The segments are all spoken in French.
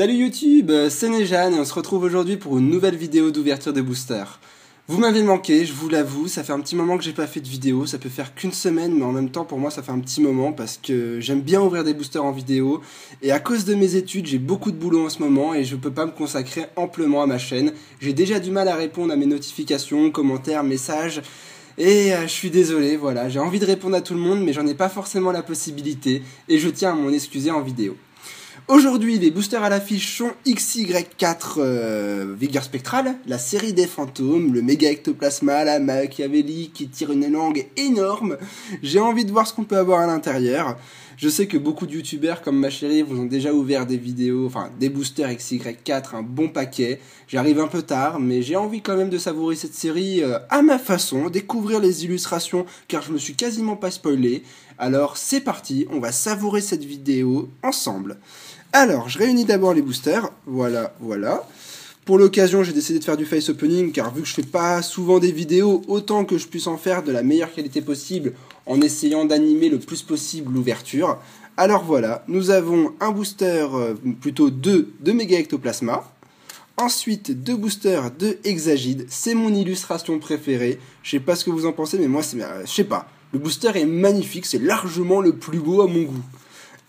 Salut YouTube, c'est Nejan et on se retrouve aujourd'hui pour une nouvelle vidéo d'ouverture des boosters. Vous m'avez manqué, je vous l'avoue, ça fait un petit moment que j'ai pas fait de vidéo, ça peut faire qu'une semaine, mais en même temps pour moi ça fait un petit moment parce que j'aime bien ouvrir des boosters en vidéo et à cause de mes études j'ai beaucoup de boulot en ce moment et je peux pas me consacrer amplement à ma chaîne. J'ai déjà du mal à répondre à mes notifications, commentaires, messages et je suis désolé, voilà, j'ai envie de répondre à tout le monde mais j'en ai pas forcément la possibilité et je tiens à m'en excuser en vidéo. Aujourd'hui, les boosters à l'affiche sont XY4 Vigueur Spectrale, la série des fantômes, le méga ectoplasma, la Machiavelli qui tire une langue énorme. J'ai envie de voir ce qu'on peut avoir à l'intérieur. Je sais que beaucoup de youtubeurs comme ma chérie vous ont déjà ouvert des vidéos, enfin des boosters XY4, un bon paquet. J'arrive un peu tard, mais j'ai envie quand même de savourer cette série à ma façon, découvrir les illustrations car je me suis quasiment pas spoilé. Alors c'est parti, on va savourer cette vidéo ensemble. Alors, je réunis d'abord les boosters, voilà. Pour l'occasion, j'ai décidé de faire du face opening, car vu que je fais pas souvent des vidéos, autant que je puisse en faire de la meilleure qualité possible, en essayant d'animer le plus possible l'ouverture. Alors voilà, nous avons un booster, plutôt deux de méga ectoplasma. Ensuite, deux boosters de hexagide, c'est mon illustration préférée. Je sais pas ce que vous en pensez, mais moi, je sais pas. Le booster est magnifique, c'est largement le plus beau à mon goût.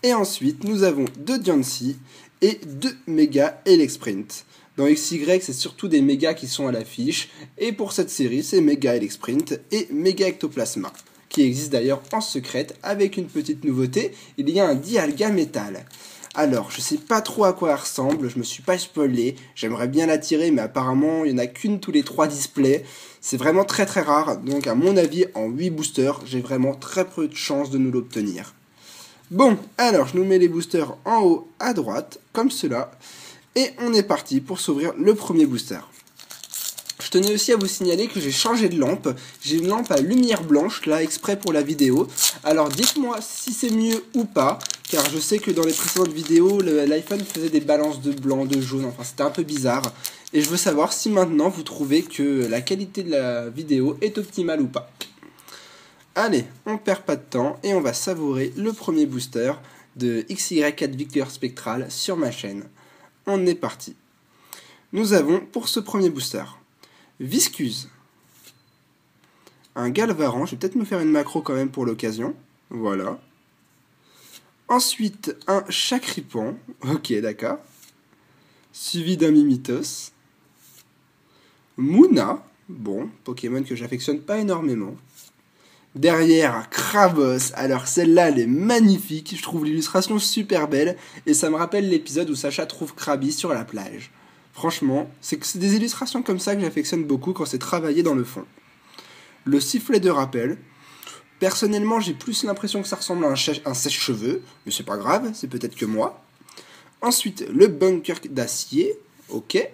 Et ensuite, nous avons deux Diancie et deux méga Elexprint. Dans XY, c'est surtout des mégas qui sont à l'affiche. Et pour cette série, c'est méga Elexprint et méga Ectoplasma, qui existe d'ailleurs en secrète avec une petite nouveauté. Il y a un dialga métal. Alors, je sais pas trop à quoi elle ressemble, je me suis pas spoilé. J'aimerais bien la tirer, mais apparemment, il y en a qu'une tous les 3 displays. C'est vraiment très très rare. Donc, à mon avis, en 8 boosters, j'ai vraiment très peu de chances de nous l'obtenir. Bon, alors je nous mets les boosters en haut à droite, comme cela, et on est parti pour s'ouvrir le premier booster. Je tenais aussi à vous signaler que j'ai changé de lampe, j'ai une lampe à lumière blanche, là, exprès pour la vidéo. Alors dites-moi si c'est mieux ou pas, car je sais que dans les précédentes vidéos, l'iPhone faisait des balances de blanc, de jaune, enfin c'était un peu bizarre. Et je veux savoir si maintenant vous trouvez que la qualité de la vidéo est optimale ou pas. Allez, on perd pas de temps et on va savourer le premier booster de XY4 Vigueur Spectrale sur ma chaîne. On est parti. Nous avons pour ce premier booster Viscuse, un Galvaran, je vais peut-être me faire une macro quand même pour l'occasion, voilà. Ensuite un Chacripan, ok d'accord, suivi d'un Mimitos, Munna, bon, Pokémon que j'affectionne pas énormément. Derrière, Krabos, alors celle-là elle est magnifique, je trouve l'illustration super belle, et ça me rappelle l'épisode où Sacha trouve Krabi sur la plage. Franchement, c'est des illustrations comme ça que j'affectionne beaucoup quand c'est travaillé dans le fond. Le sifflet de rappel, personnellement j'ai plus l'impression que ça ressemble à un sèche-cheveux, mais c'est pas grave, c'est peut-être que moi. Ensuite, le bunker d'acier, ok.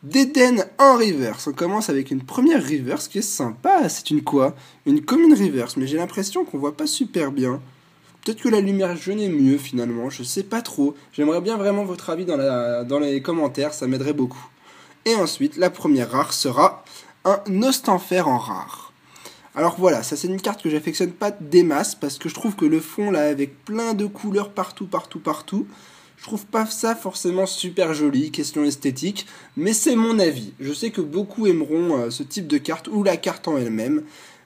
D'Eden en reverse. On commence avec une première reverse qui est sympa. C'est une quoi? Une commune reverse, mais j'ai l'impression qu'on voit pas super bien. Peut-être que la lumière jaune est mieux finalement, je sais pas trop. J'aimerais bien vraiment votre avis dans les commentaires, ça m'aiderait beaucoup. Et ensuite, la première rare sera un Nostanfer en rare. Alors voilà, ça c'est une carte que j'affectionne pas des masses parce que je trouve que le fond là avec plein de couleurs partout, je trouve pas ça forcément super joli, question esthétique, mais c'est mon avis. Je sais que beaucoup aimeront ce type de carte ou la carte en elle-même,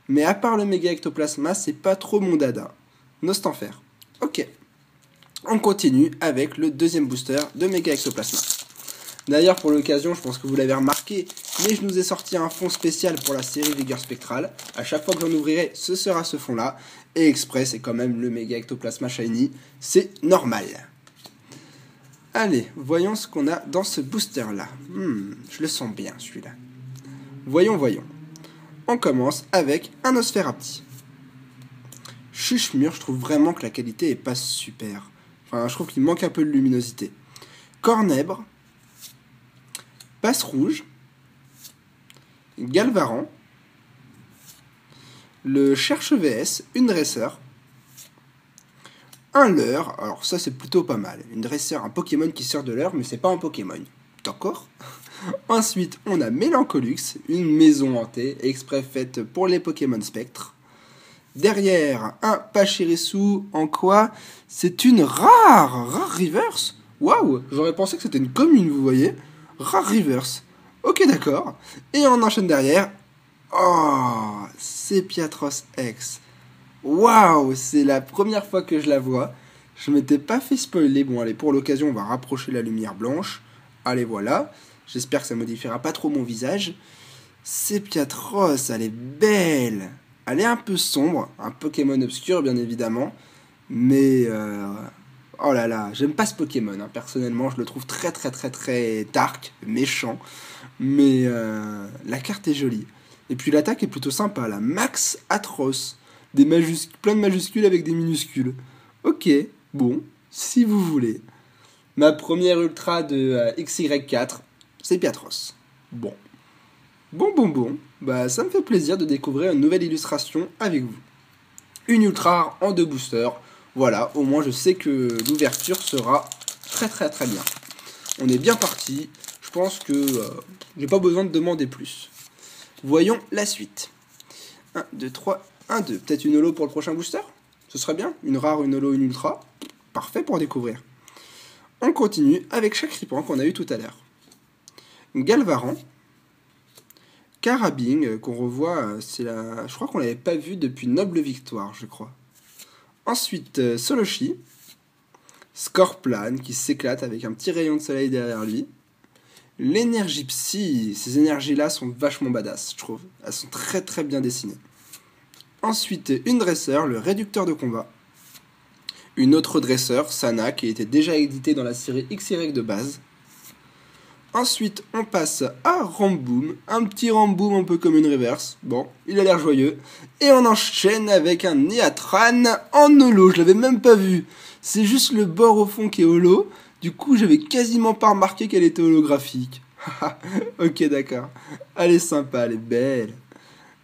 mais à part le méga ectoplasma, c'est pas trop mon dada. Nostanfer. Ok. On continue avec le deuxième booster de méga ectoplasma. D'ailleurs, pour l'occasion, je pense que vous l'avez remarqué, mais je nous ai sorti un fond spécial pour la série Vigueur Spectrale. À chaque fois que j'en ouvrirai, ce sera ce fond-là. Et exprès, c'est quand même le méga ectoplasma shiny. C'est normal. Allez, voyons ce qu'on a dans ce booster-là. Je le sens bien, celui-là. Voyons. On commence avec un Nosferapti. Chuchemur, je trouve vraiment que la qualité est pas super. Enfin, je trouve qu'il manque un peu de luminosité. Cornèbre. Passe rouge. Galvaran. Le Cherche VS, une dresseur. Un leurre, alors ça c'est plutôt pas mal. Une dresseur, un Pokémon qui sort de leurre, mais c'est pas un Pokémon. D'accord. Ensuite, on a Mélancolux, une maison hantée, exprès faite pour les Pokémon Spectre. Derrière, un Pachirisu, en quoi? C'est une rare reverse. Waouh, j'aurais pensé que c'était une commune, vous voyez. Rare reverse. Ok, d'accord. Et on enchaîne derrière. Oh, Sepiatros X. Waouh, c'est la première fois que je la vois. Je m'étais pas fait spoiler. Bon, allez, pour l'occasion, on va rapprocher la lumière blanche. Allez, voilà. J'espère que ça modifiera pas trop mon visage. Sepiatros, elle est belle. Elle est un peu sombre, un Pokémon obscur, bien évidemment. Mais, oh là là, j'aime pas ce Pokémon, hein. Personnellement, je le trouve très dark, méchant. Mais la carte est jolie. Et puis l'attaque est plutôt sympa, la Max Atroce. Plein de majuscules avec des minuscules. Ok, bon, si vous voulez. Ma première ultra de XY4, c'est Piatros. Bon. Bon. Bah, ça me fait plaisir de découvrir une nouvelle illustration avec vous. Une ultra rare en 2 boosters. Voilà, au moins je sais que l'ouverture sera très bien. On est bien parti. Je pense que j'ai pas besoin de demander plus. Voyons la suite. 1, 2, 3, 1, 2. Peut-être une holo pour le prochain booster? Ce serait bien. Une rare, une holo, une ultra. Parfait pour découvrir. On continue avec Chakripan qu'on a eu tout à l'heure. Galvaran. Carabing, qu'on revoit, je crois qu'on l'avait pas vu depuis Noble Victoire, je crois. Ensuite, Soloshi. Scorplan, qui s'éclate avec un petit rayon de soleil derrière lui. L'énergie psy, ces énergies-là sont vachement badass, je trouve. Elles sont très bien dessinées. Ensuite, une dresseur, le réducteur de combat. Une autre dresseur, Sana, qui était déjà éditée dans la série XY de base. Ensuite, on passe à Ramboom, un petit Ramboom un peu comme une reverse. Bon, il a l'air joyeux. Et on enchaîne avec un Niatran en holo, je l'avais même pas vu. C'est juste le bord au fond qui est holo. Du coup, j'avais quasiment pas remarqué qu'elle était holographique. Ok, d'accord. Elle est sympa, elle est belle.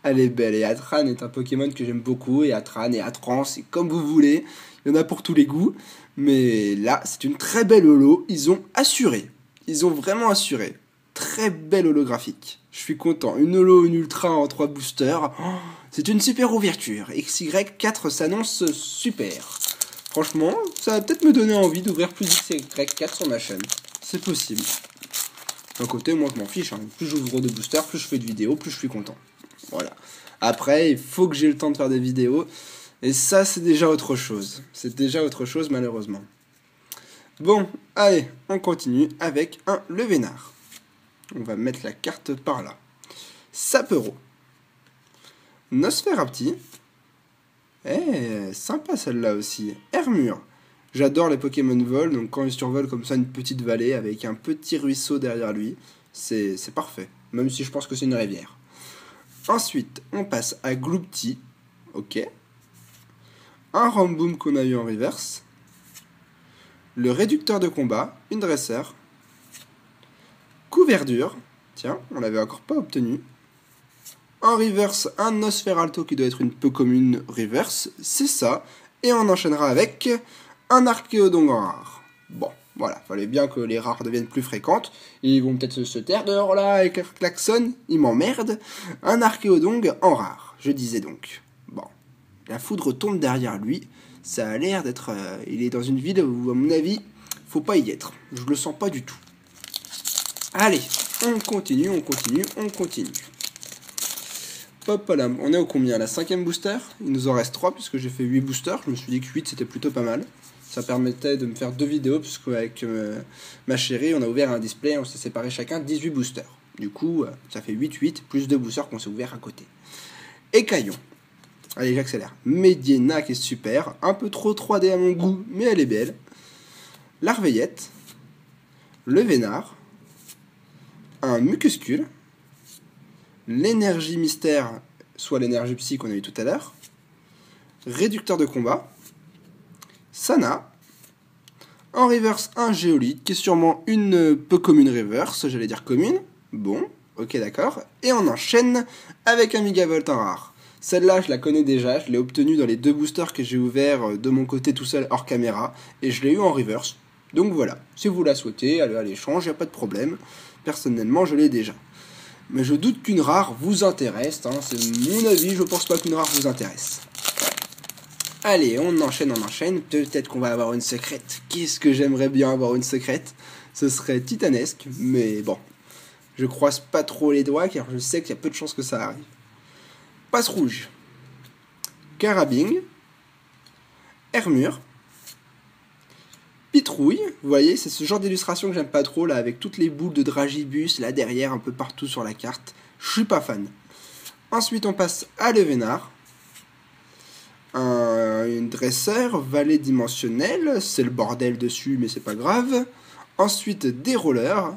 Elle est belle. Et Atran est un Pokémon que j'aime beaucoup. Et Atran et Atran, c'est comme vous voulez. Il y en a pour tous les goûts. Mais là, c'est une très belle holo. Ils ont assuré. Ils ont vraiment assuré. Très belle holographique. Je suis content. Une holo, une ultra en 3 boosters. Oh, c'est une super ouverture. XY4 s'annonce super. Franchement, ça va peut-être me donner envie d'ouvrir plus XY4 sur ma chaîne. C'est possible. D'un côté, moi je m'en fiche. Hein. Plus j'ouvre de boosters, plus je fais de vidéos, plus je suis content. Voilà. Après, il faut que j'ai le temps de faire des vidéos. Et ça, c'est déjà autre chose. C'est déjà autre chose, malheureusement. Bon, allez, on continue avec un Levénard. On va mettre la carte par là. Sapero. Nosferapti. Sympa celle-là aussi. Hermure. J'adore les Pokémon vol, donc quand ils survolent comme ça une petite vallée avec un petit ruisseau derrière lui, c'est parfait. Même si je pense que c'est une rivière. Ensuite, on passe à Gloopty. Ok. Un Ramboom qu'on a eu en reverse. Le réducteur de combat, une dresseur. Couverture. Tiens, on l'avait encore pas obtenu. En reverse, un Nosferalto qui doit être une peu commune reverse. C'est ça. Et on enchaînera avec un Archéodon en rare. Bon, voilà. Fallait bien que les rares deviennent plus fréquentes. Ils vont peut-être se taire dehors là avec leur klaxon. Ils m'emmerdent. Un Archéodong en rare. Je disais donc. Bon. La foudre tombe derrière lui. Ça a l'air d'être... il est dans une ville où, à mon avis, faut pas y être. Je le sens pas du tout. Allez, on continue. Hop là, on est au combien? La 5e booster? Il nous en reste 3 puisque j'ai fait 8 boosters. Je me suis dit que 8 c'était plutôt pas mal. Ça permettait de me faire 2 vidéos puisque avec ma chérie, on a ouvert un display, on s'est séparé chacun 18 boosters. Du coup, ça fait 8 plus 2 boosters qu'on s'est ouvert à côté. Écaillon. Allez, j'accélère. Mediena qui est super. Un peu trop 3D à mon goût, mais elle est belle. Larveillette. Levénard. Un Mucuscule. L'énergie mystère, soit l'énergie psy qu'on a eu tout à l'heure. Réducteur de combat. Sana. En reverse, un Géolite, qui est sûrement une peu commune reverse, j'allais dire commune. Bon, ok d'accord. Et on enchaîne avec un Megavolt en rare. Celle-là, je la connais déjà, je l'ai obtenue dans les 2 boosters que j'ai ouverts de mon côté tout seul hors caméra, et je l'ai eu en reverse. Donc voilà, si vous la souhaitez, allez à l'échange, il n'y a pas de problème. Personnellement, je l'ai déjà. Mais je doute qu'une rare vous intéresse, hein. C'est mon avis, je pense pas qu'une rare vous intéresse. Allez, on enchaîne. Peut-être qu'on va avoir une secrète. Qu'est-ce que j'aimerais bien avoir une secrète? Ce serait titanesque, mais bon. Je croise pas trop les doigts car je sais qu'il y a peu de chances que ça arrive. Passe rouge. Carabing. Hermure. Pitrouille. Vous voyez, c'est ce genre d'illustration que j'aime pas trop, là, avec toutes les boules de Dragibus, là derrière, un peu partout sur la carte. Je suis pas fan. Ensuite, on passe à Levénard. Une dresseur, valet dimensionnel, c'est le bordel dessus, mais c'est pas grave. Ensuite, des rollers.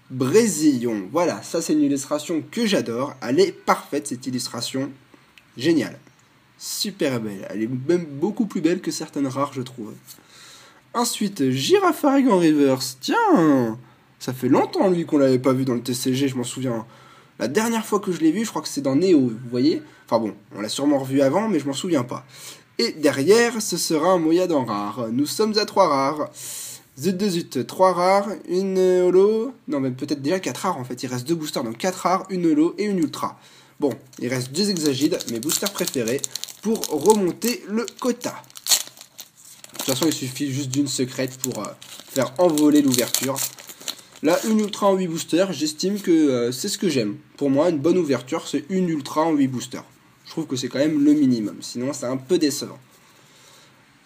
Brésillon, voilà, ça c'est une illustration que j'adore. Elle est parfaite, cette illustration. Géniale. Super belle. Elle est même beaucoup plus belle que certaines rares, je trouve. Ensuite, Girafarig en reverse. Tiens, ça fait longtemps, lui, qu'on l'avait pas vu dans le TCG, je m'en souviens. La dernière fois que je l'ai vu, je crois que c'est dans Néo, vous voyez? Enfin bon, on l'a sûrement revu avant, mais je m'en souviens pas. Et derrière, ce sera un Moyadan rare. Nous sommes à 3 rares. Zut de zut, 3 rares, une holo... Non, mais peut-être déjà 4 rares, en fait. Il reste 2 boosters, donc 4 rares, une holo et une ultra. Bon, il reste 2 Exagides, mes boosters préférés, pour remonter le quota. De toute façon, il suffit juste d'une secrète pour faire envoler l'ouverture. Là, une ultra en 8 boosters, j'estime que c'est ce que j'aime. Pour moi, une bonne ouverture, c'est une ultra en 8 boosters. Je trouve que c'est quand même le minimum, sinon c'est un peu décevant.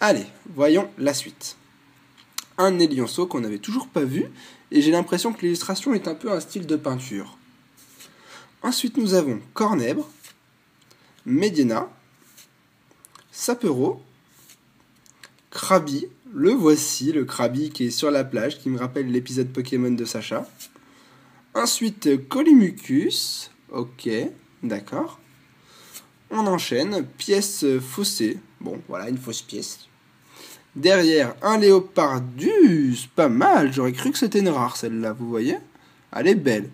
Allez, voyons la suite. Un Elionceau qu'on n'avait toujours pas vu, et j'ai l'impression que l'illustration est un peu un style de peinture. Ensuite, nous avons Cornèbre, Medina, Sapero, Krabi, le voici, le Krabi qui est sur la plage, qui me rappelle l'épisode Pokémon de Sacha. Ensuite, Colimucus, ok, d'accord. On enchaîne, pièce faussée, bon, voilà, une fausse pièce. Derrière, un Léopardus, pas mal, j'aurais cru que c'était une rare celle-là, vous voyez? Elle est belle,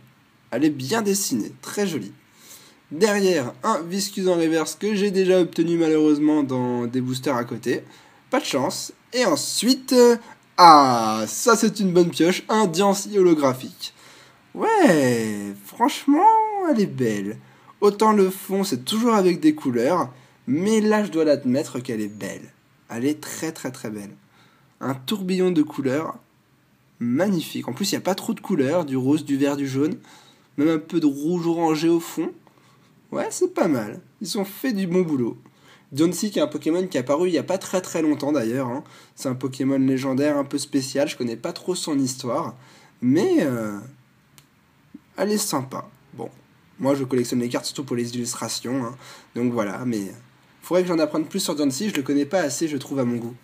elle est bien dessinée, très jolie. Derrière, un Viscus en reverse que j'ai déjà obtenu malheureusement dans des boosters à côté. Pas de chance. Et ensuite, ah, ça c'est une bonne pioche, un Diancie holographique. Ouais, franchement, elle est belle. Autant le fond, c'est toujours avec des couleurs, mais là je dois l'admettre qu'elle est belle. Elle est très très très belle. Un tourbillon de couleurs, magnifique. En plus, il n'y a pas trop de couleurs, du rose, du vert, du jaune, même un peu de rouge orangé au fond. Ouais, c'est pas mal. Ils ont fait du bon boulot. Diancie qui est un Pokémon qui est apparu il n'y a pas très très longtemps d'ailleurs. Hein. C'est un Pokémon légendaire un peu spécial, je connais pas trop son histoire. Mais elle est sympa. Bon, moi je collectionne les cartes surtout pour les illustrations. Hein. Donc voilà, mais faudrait que j'en apprenne plus sur Diancie, je le connais pas assez je trouve à mon goût.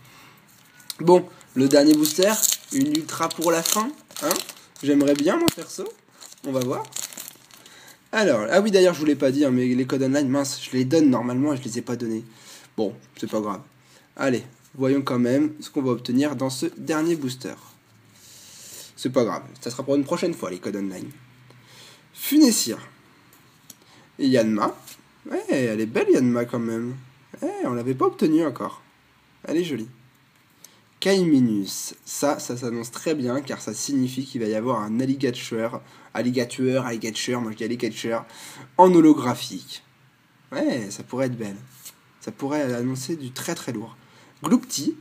Bon, le dernier booster, une ultra pour la fin. Hein. J'aimerais bien moi perso, on va voir. Alors, ah oui d'ailleurs je vous l'ai pas dit, hein, mais les codes online, mince, je les donne normalement et je les ai pas donnés. Bon, c'est pas grave. Allez, voyons quand même ce qu'on va obtenir dans ce dernier booster. C'est pas grave, ça sera pour une prochaine fois les codes online. Funessir. Et Yanma. Ouais, elle est belle Yanma quand même. Ouais, on l'avait pas obtenue encore. Elle est jolie. Kaiminus, ça s'annonce très bien car ça signifie qu'il va y avoir un alligator, moi je dis alligator, en holographique. Ouais, ça pourrait être belle. Ça pourrait annoncer du très très lourd. Gloupti,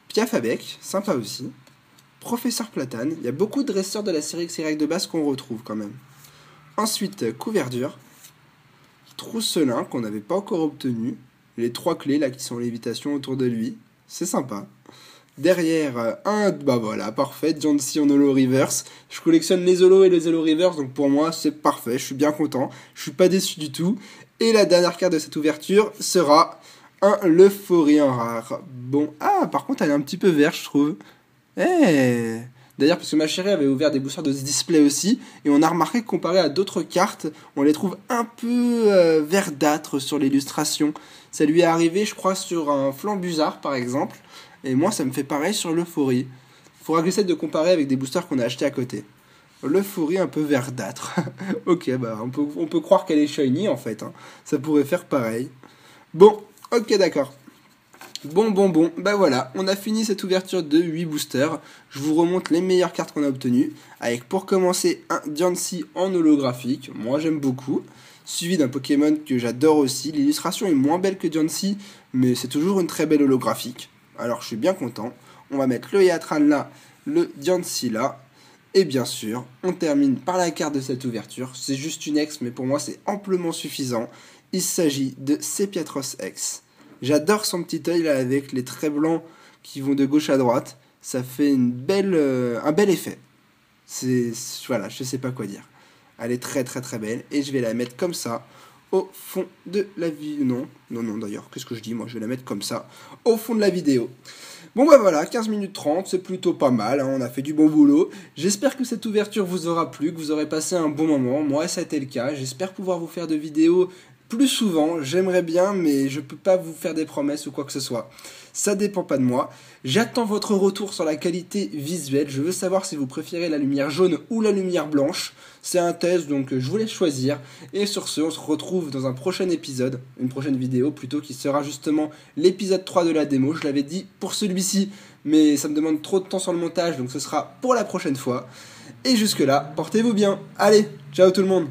Piafabec, sympa aussi. Professeur Platane, il y a beaucoup de dresseurs de la série XY de base qu'on retrouve quand même. Ensuite, Couverture, Trousselin qu'on n'avait pas encore obtenu, les 3 clés là qui sont lévitation autour de lui, c'est sympa. Derrière, bah voilà, parfait, Diancie en holo reverse. Je collectionne les holos et les holo reverse, donc pour moi c'est parfait, je suis bien content, je suis pas déçu du tout. Et la dernière carte de cette ouverture sera un Lephorien rare. Bon, ah, par contre elle est un petit peu verte je trouve. Eh, d'ailleurs parce que ma chérie avait ouvert des boosters de ce display aussi, et on a remarqué que comparé à d'autres cartes, on les trouve un peu verdâtres sur l'illustration. Ça lui est arrivé je crois sur un Flambusard par exemple. Et moi, ça me fait pareil sur l'Euphorie. Il faudra que j'essaie de comparer avec des boosters qu'on a achetés à côté. L'Euphorie un peu verdâtre. Ok, bah on peut croire qu'elle est shiny en fait. Hein. Ça pourrait faire pareil. Bon, ok, d'accord. Bon, bah voilà, on a fini cette ouverture de 8 boosters. Je vous remonte les meilleures cartes qu'on a obtenues. Avec pour commencer un Diancie en holographique, moi j'aime beaucoup. Suivi d'un Pokémon que j'adore aussi. L'illustration est moins belle que Diancie, mais c'est toujours une très belle holographique. Alors je suis bien content. On va mettre le Yatran là, le Diancie là. Et bien sûr, on termine par la carte de cette ouverture. C'est juste une X, mais pour moi c'est amplement suffisant. Il s'agit de Sepiatros X. J'adore son petit œil là avec les traits blancs qui vont de gauche à droite. Ça fait un bel effet. Voilà, je sais pas quoi dire. Elle est très belle et je vais la mettre comme ça au fond de la vidéo. Non d'ailleurs, qu'est-ce que je dis moi? Je vais la mettre comme ça au fond de la vidéo. Bon bah voilà, 15 minutes 30, c'est plutôt pas mal, hein, on a fait du bon boulot. J'espère que cette ouverture vous aura plu, que vous aurez passé un bon moment. Moi ça a été le cas, j'espère pouvoir vous faire de vidéos plus souvent, j'aimerais bien, mais je peux pas vous faire des promesses ou quoi que ce soit. Ça dépend pas de moi. J'attends votre retour sur la qualité visuelle. Je veux savoir si vous préférez la lumière jaune ou la lumière blanche. C'est un test, donc je vous laisse choisir. Et sur ce, on se retrouve dans un prochain épisode, une prochaine vidéo plutôt, qui sera justement l'épisode 3 de la démo. Je l'avais dit pour celui-ci, mais ça me demande trop de temps sur le montage, donc ce sera pour la prochaine fois. Et jusque là, portez-vous bien. Allez, ciao tout le monde.